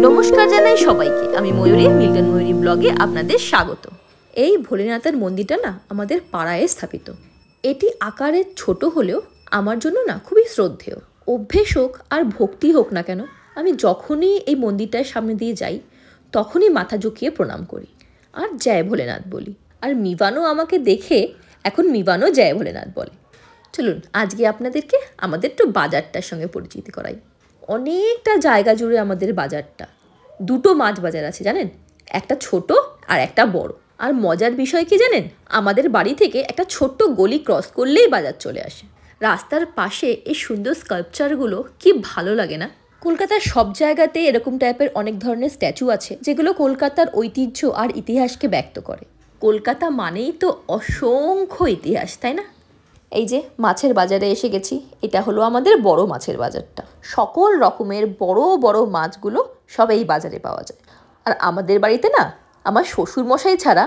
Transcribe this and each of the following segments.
নমস্কার জানাই সবাইকে, আমি ময়ূরী, মিল্টন ময়ূরী ব্লগে আপনাদের স্বাগত। এই ভোলেনাথের মন্দিরটা না আমাদের পাড়ায় স্থাপিত। এটি আকারে ছোট হলেও আমার জন্য না খুবই শ্রদ্ধেয়। অভ্যেস হোক আর ভক্তি হোক না কেন, আমি যখনই এই মন্দিরটার সামনে দিয়ে যাই তখনই মাথা ঝুঁকিয়ে প্রণাম করি আর জয় ভোলেনাথ বলি। আর মিভানও আমাকে দেখে এখন মিভানও জয় ভোলেনাথ বলে। চলুন আজকে আপনাদেরকে আমাদের একটু বাজারটার সঙ্গে পরিচিত করাই। অনেকটা জায়গা জুড়ে আমাদের বাজারটা। দুটো মাছ বাজার আছে জানেন, একটা ছোট আর একটা বড়। আর মজার বিষয় কি জানেন, আমাদের বাড়ি থেকে একটা ছোট্ট গলি ক্রস করলেই বাজার চলে আসে। রাস্তার পাশে এই সুন্দর স্কাল্পচারগুলো কি ভালো লাগে না। কলকাতার সব জায়গাতে এরকম টাইপের অনেক ধরনের স্ট্যাচু আছে যেগুলো কলকাতার ঐতিহ্য আর ইতিহাসকে ব্যক্ত করে। কলকাতা মানেই তো অসংখ্য ইতিহাস, তাই না? এই যে মাছের বাজারে এসে গেছি, এটা হলো আমাদের বড় মাছের বাজারটা। সকল রকমের বড় বড় মাছগুলো সব এই বাজারে পাওয়া যায়। আর আমাদের বাড়িতে না আমার শ্বশুর মশাই ছাড়া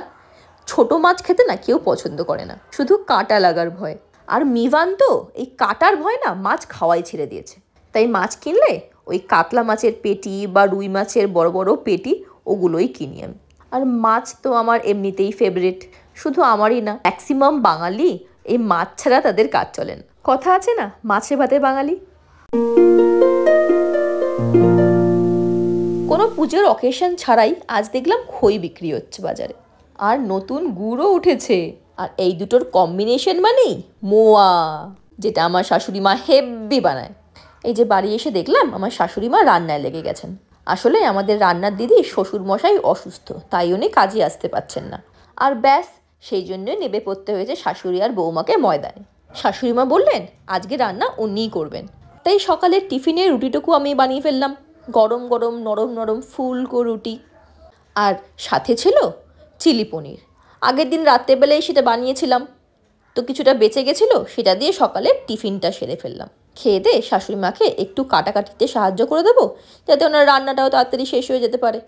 ছোট মাছ খেতে না কেউ পছন্দ করে না, শুধু কাঁটা লাগার ভয়। আর মিভান তো এই কাঁটার ভয় না মাছ খাওয়াই ছেড়ে দিয়েছে। তাই মাছ কিনলে ওই কাতলা মাছের পেটি বা রুই মাছের বড় বড় পেটি ওগুলোই কিনি আমি। আর মাছ তো আমার এমনিতেই ফেভারিট। শুধু আমারই না, ম্যাক্সিমাম বাঙালি এই মাছ ছাড়া তাদের কাজ চলে না। কথা আছে না, মাছে ভাতে বাঙালি। কোনো পুজোর অকেশন ছাড়াই আজ দেখলাম খই বিক্রি হচ্ছে বাজারে। আর নতুন গুড়ও উঠেছে। আর এই দুটোর কম্বিনেশন মানেই মোয়া, যেটা আমার শাশুড়ি মা হেব্বি বানায়। এই যে বাড়ি এসে দেখলাম আমার শাশুড়ি মা রান্নায় লেগে গেছেন। আসলে আমাদের রান্নার দিদি শ্বশুর মশাই অসুস্থ, তাই উনি কাজে আসতে পারছেন না। আর ব্যাস সেই জন্যই নেবে পড়তে হয়েছে শাশুড়ি আর বৌমাকে ময়দানে। শাশুড়ি মা বললেন আজকে রান্না উনিই করবেন। তাই সকালের টিফিনে রুটিটুকু আমি বানিয়ে ফেললাম, গরম গরম নরম নরম ফুলকো রুটি। আর সাথে ছিল চিলি পনির। আগের দিন রাত্রেবেলায় সেটা বানিয়েছিলাম, তো কিছুটা বেঁচে গেছিলো, সেটা দিয়ে সকালে টিফিনটা সেরে ফেললাম। খেয়ে দিয়ে শাশুড়ি মাকে একটু কাটাকাটিতে সাহায্য করে দেবো, যাতে ওনার রান্নাটাও তাড়াতাড়ি শেষ হয়ে যেতে পারে।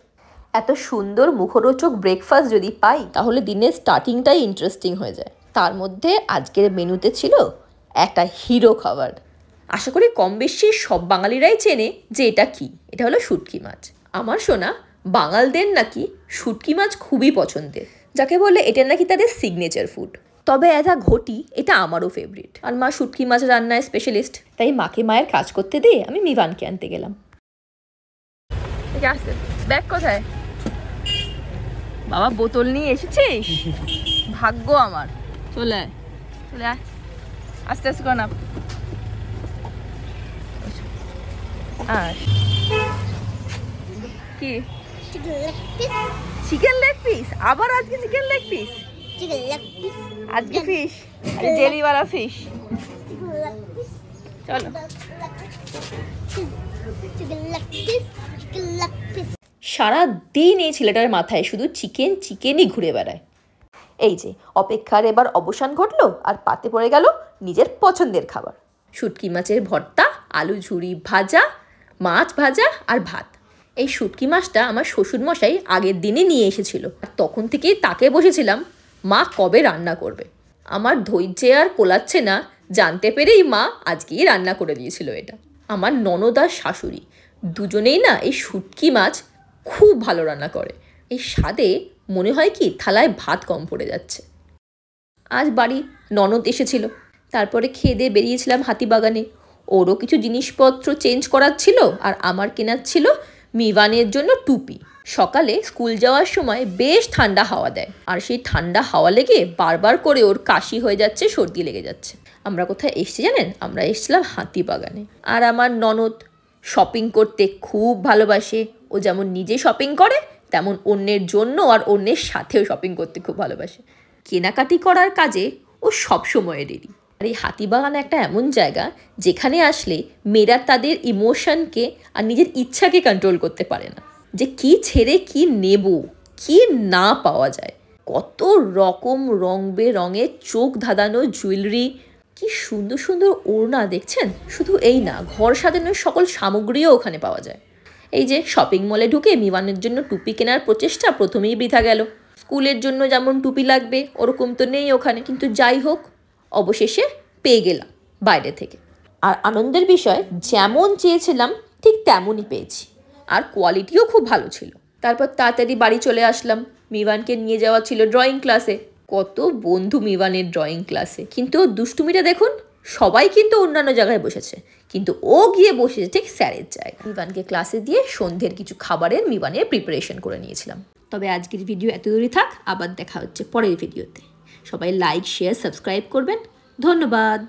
এত সুন্দর মুখরোচক ব্রেকফাস্ট যদি পাই তাহলে দিনের স্টার্টিংটাই ইন্টারেস্টিং হয়ে যায়। তার মধ্যে আজকের মেনুতে ছিল একটা হিরো খাবার। আশা করি কম বেশি সব বাঙালিরাই চেনে যে এটা কি। এটা হলো শুটকি মাছ। আমার শোনা বাঙালদের নাকি শুটকি মাছ খুবই পছন্দের, যাকে বলে এটা নাকি তাদের সিগনেচার ফুড। তবে অ্যাজ আ ঘটি এটা আমারও ফেভারিট। আর মা শুটকি মাছ রান্নায় স্পেশালিস্ট, তাই মাকে মায়ের কাজ করতে দিয়ে আমি মিভানকে আনতে গেলাম। ব্যাগ কোথায় বাবা? বোতল নিয়ে এসেছিস? ভাগ্য আমার। চলে আয়, চলে আয়, আস্তে আস্তে কর না। কি চিকেন লেগ পিস? আবার আজকে চিকেন লেগ পিস? আজকে ফিশ, জেলিওয়ালা ফিশ। চলো। সারা দিন এই ছেলেটার মাথায় শুধু চিকেন চিকেনই ঘুরে বেড়ায়। এই যে অপেক্ষার এবার অবসান ঘটলো আর পাতে পড়ে গেল নিজের পছন্দের খাবার। শুটকি মাছের ভর্তা, আলু ঝুড়ি ভাজা, মাছ ভাজা আর ভাত। এই শুটকি মাছটা আমার শ্বশুরমশাই আগের দিনই নিয়ে এসেছিল। আর তখন থেকেই তাকে বসেছিলাম মা কবে রান্না করবে। আমার ধৈর্যে আর কোলাচ্ছে না, জানতে পেরেই মা আজকেই রান্না করে দিয়েছিল এটা। আমার ননদ আর শাশুড়ি দুজনেই না এই শুটকি মাছ খুব ভালো রান্না করে। এই স্বাদে মনে হয় কি থালায় ভাত কম পড়ে যাচ্ছে। আজ বাড়ি ননদ এসেছিল, তারপরে খেয়ে দিয়ে বেরিয়েছিলাম হাতিবাগানে। ওরও কিছু জিনিসপত্র চেঞ্জ করার ছিল আর আমার কেনার ছিল মিভানের জন্য টুপি। সকালে স্কুল যাওয়ার সময় বেশ ঠান্ডা হাওয়া দেয়, আর সেই ঠান্ডা হাওয়া লেগে বারবার করে ওর কাশি হয়ে যাচ্ছে, সর্দি লেগে যাচ্ছে। আমরা কোথায় এসেছি জানেন? আমরা এসেছিলাম হাতিবাগানে। আর আমার ননদ শপিং করতে খুব ভালোবাসে। ও যেমন নিজে শপিং করে তেমন অন্যের জন্য আর অন্যের সাথেও শপিং করতে খুব ভালোবাসে। কেনাকাটি করার কাজে ও সবসময় রেডি। আর এই হাতিবাগান একটা এমন জায়গা যেখানে আসলে মেয়েরা তাদের ইমোশনকে আর নিজের ইচ্ছাকে কন্ট্রোল করতে পারে না, যে কি ছেড়ে কি নেব, কি না পাওয়া যায়। কত রকম রং বেরঙের চোখ ধাঁধানো জুয়েলারি, কি সুন্দর সুন্দর ওড়না দেখছেন। শুধু এই না, ঘর সাজানোর সকল সামগ্রীও ওখানে পাওয়া যায়। এই যে শপিং মলে ঢুকে মিভানের জন্য টুপি কেনার প্রচেষ্টা প্রথমেই বৃথা গেল। স্কুলের জন্য যেমন টুপি লাগবে ওরকম তো নেই ওখানে, কিন্তু যাই হোক অবশেষে পেয়ে গেলাম বাইরে থেকে। আর আনন্দের বিষয়, যেমন চেয়েছিলাম ঠিক তেমনই পেয়েছি। আর কোয়ালিটিও খুব ভালো ছিল। তারপর তাড়াতাড়ি বাড়ি চলে আসলাম। মিভানকে নিয়ে যাওয়া ছিল ড্রয়িং ক্লাসে। কত বন্ধু মিভানের ড্রয়িং ক্লাসে, কিন্তু ওর দুষ্টুমিটা দেখুন, সবাই কিন্তু অন্যান্য জায়গায় বসেছে, কিন্তু ও গিয়ে বসেছে ঠিক স্যারের জায়গায়। মিভানকে ক্লাসে দিয়ে সন্ধ্যের কিছু খাবারের মিভানের প্রিপারেশন করে নিয়েছিলাম। তবে আজকের ভিডিও এত দূরই থাক, আবার দেখা হচ্ছে পরের ভিডিওতে। সবাই লাইক, শেয়ার, সাবস্ক্রাইব করবেন। ধন্যবাদ।